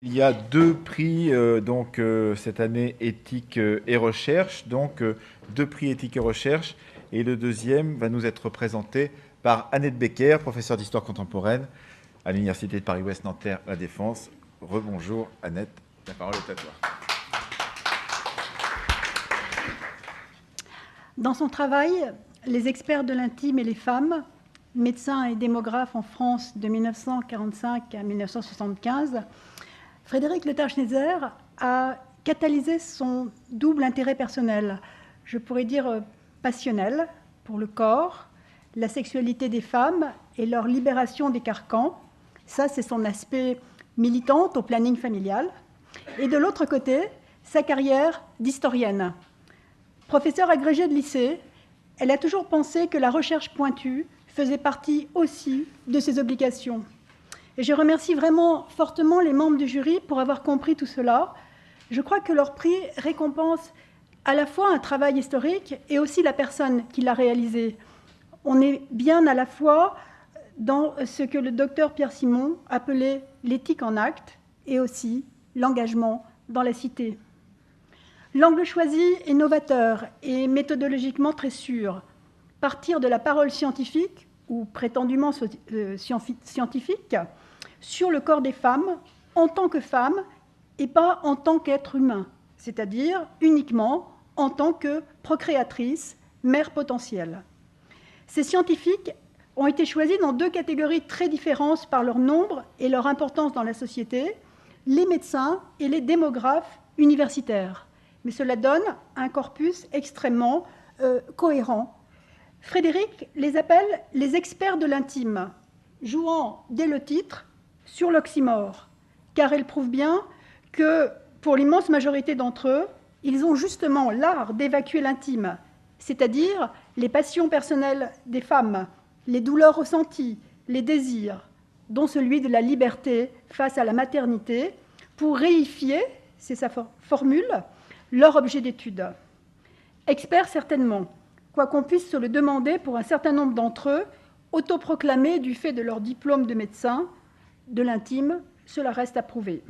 Il y a deux prix cette année éthique et recherche, deux prix éthique et recherche, et le deuxième va nous être présenté par Annette Becker, professeure d'histoire contemporaine à l'Université de Paris-Ouest Nanterre La Défense. Rebonjour Annette, la parole est à toi. Dans son travail, Les experts de l'intime et les femmes, médecins et démographes en France de 1945 à 1975, Frédéric Lotard-Schneiser a catalysé son double intérêt personnel, je pourrais dire passionnel, pour le corps, la sexualité des femmes et leur libération des carcans. Ça, c'est son aspect militant au planning familial. Et de l'autre côté, sa carrière d'historienne. Professeure agrégée de lycée, elle a toujours pensé que la recherche pointue faisait partie aussi de ses obligations. Et je remercie vraiment fortement les membres du jury pour avoir compris tout cela. Je crois que leur prix récompense à la fois un travail historique et aussi la personne qui l'a réalisé. On est bien à la fois dans ce que le docteur Pierre Simon appelait l'éthique en acte et aussi l'engagement dans la cité. L'angle choisi est novateur et méthodologiquement très sûr. Partir de la parole scientifique, ou prétendument scientifique, sur le corps des femmes en tant que femmes et pas en tant qu'être humain, c'est-à-dire uniquement en tant que procréatrice, mère potentielle. Ces scientifiques ont été choisis dans deux catégories très différentes par leur nombre et leur importance dans la société, les médecins et les démographes universitaires. Mais cela donne un corpus extrêmement cohérent. Frédéric les appelle les experts de l'intime, jouant dès le titre sur l'oxymore, car elle prouve bien que pour l'immense majorité d'entre eux, ils ont justement l'art d'évacuer l'intime, c'est-à-dire les passions personnelles des femmes, les douleurs ressenties, les désirs, dont celui de la liberté face à la maternité, pour réifier, c'est sa formule, leur objet d'étude. Experts certainement, quoi qu'on puisse se le demander pour un certain nombre d'entre eux, autoproclamés du fait de leur diplôme de médecin, de l'intime, cela reste à prouver.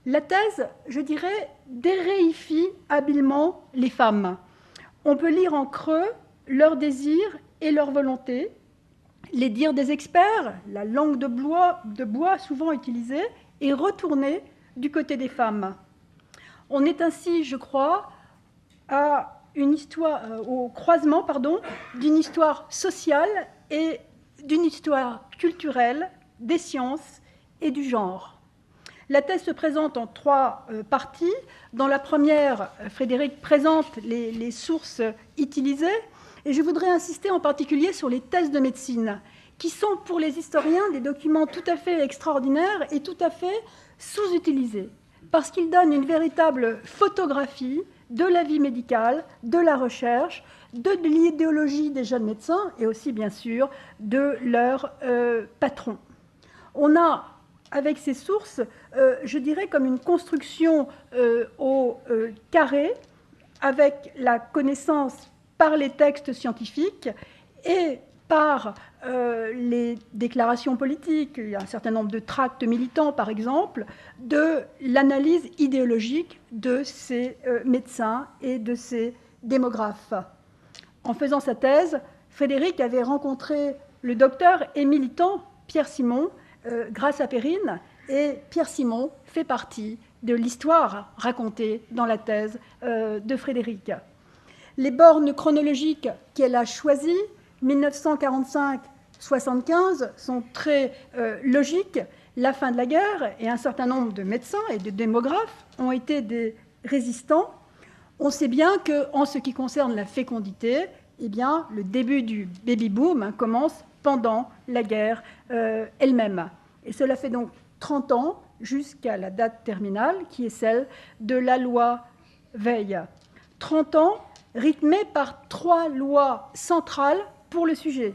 La thèse, je dirais, déréifie habilement les femmes. On peut lire en creux leurs désirs et leurs volontés, les dires des experts, la langue de bois souvent utilisée, et retournée du côté des femmes. On est ainsi, je crois, au croisement d'une histoire sociale et d'une histoire culturelle, des sciences et du genre. La thèse se présente en trois parties. Dans la première, Frédéric présente les sources utilisées, et je voudrais insister en particulier sur les thèses de médecine, qui sont pour les historiens des documents tout à fait extraordinaires et tout à fait sous-utilisés, parce qu'ils donnent une véritable photographie de la vie médicale, de la recherche, de l'idéologie des jeunes médecins et aussi, bien sûr, de leurs patrons. On a, avec ces sources, je dirais comme une construction au carré, avec la connaissance par les textes scientifiques et par les déclarations politiques, il y a un certain nombre de tracts militants, par exemple, de l'analyse idéologique de ces médecins et de ces démographes. En faisant sa thèse, Frédéric avait rencontré le docteur et militant Pierre Simon grâce à Perrine, et Pierre Simon fait partie de l'histoire racontée dans la thèse de Frédéric. Les bornes chronologiques qu'elle a choisies, 1945-75, sont très logiques. La fin de la guerre et un certain nombre de médecins et de démographes ont été des résistants. On sait bien qu'en ce qui concerne la fécondité, eh bien, le début du baby-boom commence pendant la guerre elle-même. Et cela fait donc 30 ans jusqu'à la date terminale, qui est celle de la loi Veil. 30 ans rythmée par trois lois centrales pour le sujet.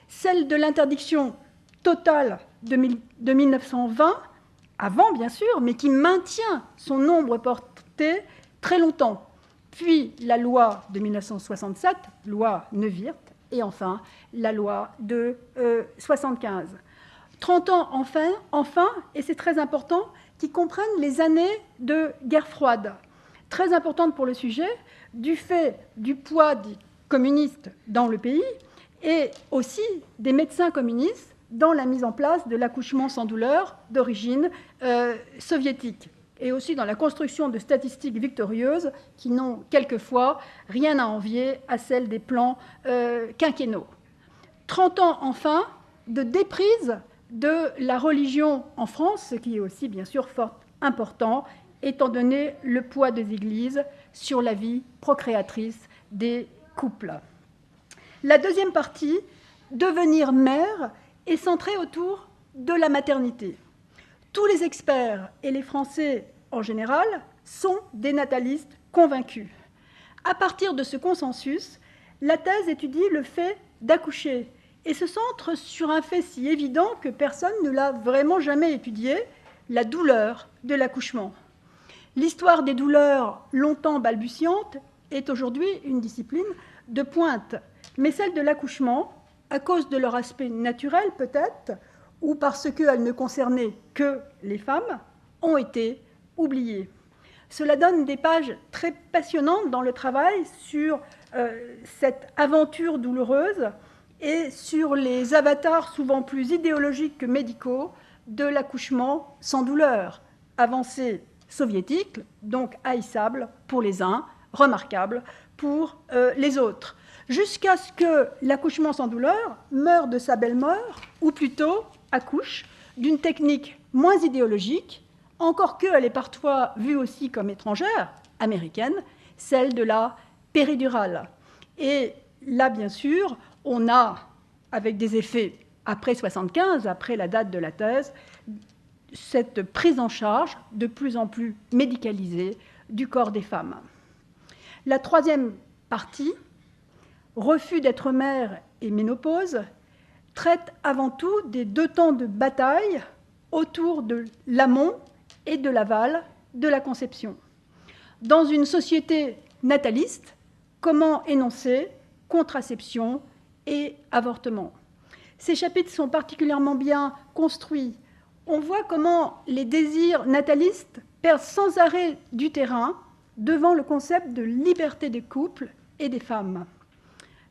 Celle de l'interdiction totale de 1920, avant bien sûr, mais qui maintient son nombre porté très longtemps. Puis la loi de 1967, loi Neuwirth, et enfin la loi de 1975. 30 ans enfin, et c'est très important, qui comprennent les années de guerre froide, très importantes pour le sujet, du fait du poids des communistes dans le pays et aussi des médecins communistes dans la mise en place de l'accouchement sans douleur d'origine soviétique, et aussi dans la construction de statistiques victorieuses qui n'ont quelquefois rien à envier à celles des plans quinquennaux. 30 ans enfin de déprise de la religion en France, ce qui est aussi bien sûr fort important, étant donné le poids des églises sur la vie procréatrice des couples. La deuxième partie, devenir mère, est centrée autour de la maternité. Tous les experts, et les Français en général, sont des natalistes convaincus. À partir de ce consensus, la thèse étudie le fait d'accoucher et se centre sur un fait si évident que personne ne l'a vraiment jamais étudié, la douleur de l'accouchement. L'histoire des douleurs longtemps balbutiantes est aujourd'hui une discipline de pointe, mais celle de l'accouchement, à cause de leur aspect naturel peut-être, ou parce qu'elles ne concernaient que les femmes, ont été oubliées. Cela donne des pages très passionnantes dans le travail sur cette aventure douloureuse et sur les avatars souvent plus idéologiques que médicaux de l'accouchement sans douleur, avancée soviétique, donc haïssable pour les uns, remarquable pour les autres, jusqu'à ce que l'accouchement sans douleur meure de sa belle mort, ou plutôt accouche d'une technique moins idéologique, encore qu'elle est parfois vue aussi comme étrangère, américaine, celle de la péridurale. Et là, bien sûr, on a, avec des effets après 1975, après la date de la thèse, cette prise en charge de plus en plus médicalisée du corps des femmes. La troisième partie, refus d'être mère et ménopause, traite avant tout des deux temps de bataille autour de l'amont et de l'aval de la conception. Dans une société nataliste, comment énoncer contraception et avortement? Ces chapitres sont particulièrement bien construits. On voit comment les désirs natalistes perdent sans arrêt du terrain devant le concept de liberté des couples et des femmes.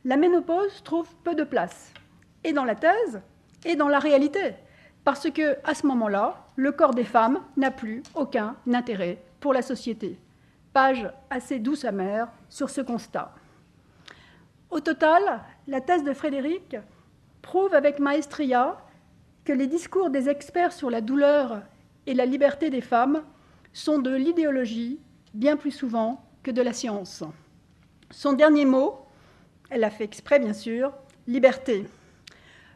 La ménopause trouve peu de place, et dans la thèse, et dans la réalité, parce qu'à ce moment-là, le corps des femmes n'a plus aucun intérêt pour la société. Page assez douce amère sur ce constat. Au total, la thèse de Frédéric prouve avec maestria que les discours des experts sur la douleur et la liberté des femmes sont de l'idéologie bien plus souvent que de la science. Son dernier mot, elle l'a fait exprès bien sûr, liberté.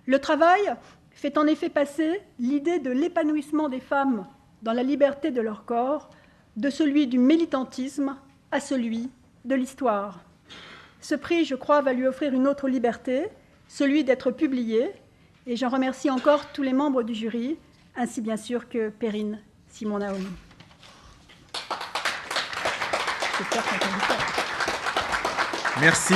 Le travail fait en effet passer l'idée de l'épanouissement des femmes dans la liberté de leur corps de celui du militantisme à celui de l'histoire. Ce prix, je crois, va lui offrir une autre liberté, celui d'être publié, et j'en remercie encore tous les membres du jury, ainsi bien sûr que Perrine Simon-Naomi. Merci.